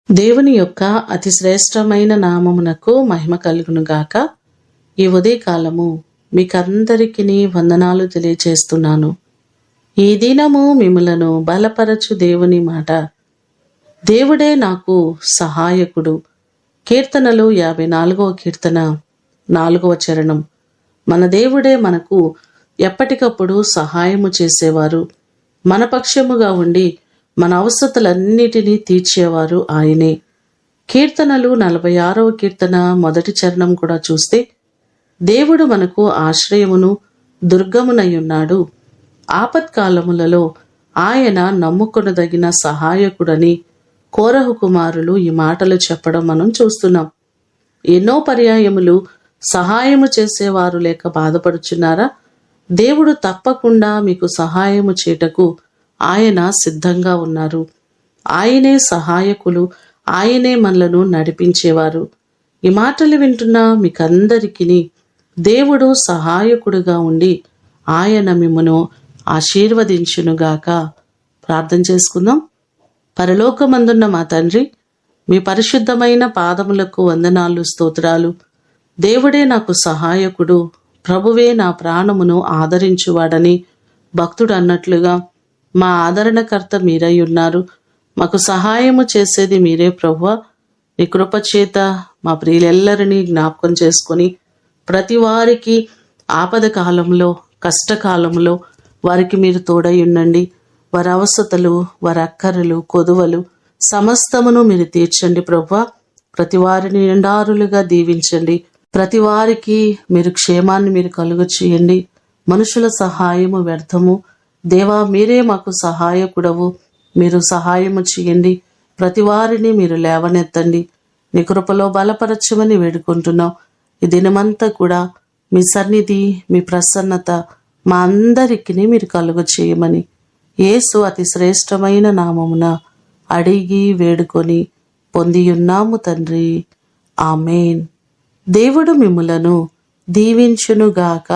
దేవుని యొక్క అతి శ్రేష్టమైన నామమునకు మహిమ కలుగునుగాక. ఈ ఉదయకాలము మీకందరికీ వందనాలు తెలియచేస్తున్నాను. ఈ దినము మిమ్ములను బలపరచు దేవుని మాట. దేవుడే నాకు సహాయకుడు. కీర్తనలు 54వ కీర్తన 4వ చరణం. మన దేవుడే మనకు ఎప్పటికప్పుడు సహాయము చేసేవారు, మన పక్షముగా ఉండి మన అవసరతలన్నిటినీ తీర్చేవారు ఆయనే. కీర్తనలు 46వ కీర్తన 1వ చరణం కూడా చూస్తే, దేవుడు మనకు ఆశ్రయమును దుర్గమునయున్నాడు, ఆపత్కాలములలో ఆయన నమ్ముకొనదగిన సహాయకుడని కోరహు కుమారులు ఈ మాటలు చెప్పడం మనం చూస్తున్నాం. ఎన్నో పర్యాయములు సహాయము చేసేవారు లేక బాధపడుచున్నారా? దేవుడు తప్పకుండా మీకు సహాయము చేయుటకు ఆయన సిద్ధంగా ఉన్నారు. ఆయనే సహాయకులు, ఆయనే మనలను నడిపించేవారు. ఈ మాటలు వింటున్న మీకందరికీ దేవుడు సహాయకుడుగా ఉండి ఆయన మిమ్మును ఆశీర్వదించునుగాక. ప్రార్థన చేసుకుందాం. పరలోకమందున్న మా తండ్రి, మీ పరిశుద్ధమైన పాదములకు వందనాలు, స్తోత్రాలు. దేవుడే నాకు సహాయకుడు, ప్రభువే నా ప్రాణమును ఆదరించువాడని భక్తుడు అన్నట్లుగా మా ఆదరణకర్త మీరై ఉన్నారు. మాకు సహాయము చేసేది మీరే ప్రభువా. నీ కృపచేత మా ప్రియులెల్లరినీ జ్ఞాపకం చేసుకొని ప్రతి వారికి ఆపద కాలంలో, కష్టకాలంలో వారికి మీరు తోడై ఉండండి. వారి అవసరతలు, వారి అక్కరలు, కొదువలు సమస్తమును మీరు తీర్చండి ప్రభువా. ప్రతి వారిని నిండారులుగా దీవించండి. ప్రతి వారికి మీరు క్షేమాన్ని మీరు కలుగ చేయండి. మనుషుల సహాయము వ్యర్థము. దేవా, మీరే మాకు సహాయకుడవు, మీరు సహాయము చేయండి. ప్రతి వారిని మీరు లేవనెత్తండి. నీ కృపలో బలపరచమని వేడుకుంటున్నాం. ఈ దినమంతా కూడా మీ సన్నిధి, మీ ప్రసన్నత మా అందరికీ మీరు కలుగ చేయమని యేసు అతి శ్రేష్టమైన నామమున అడిగి వేడుకొని పొందియున్నాము తండ్రి. ఆమేన్. దేవుడు మిమ్ములను దీవించునుగాక.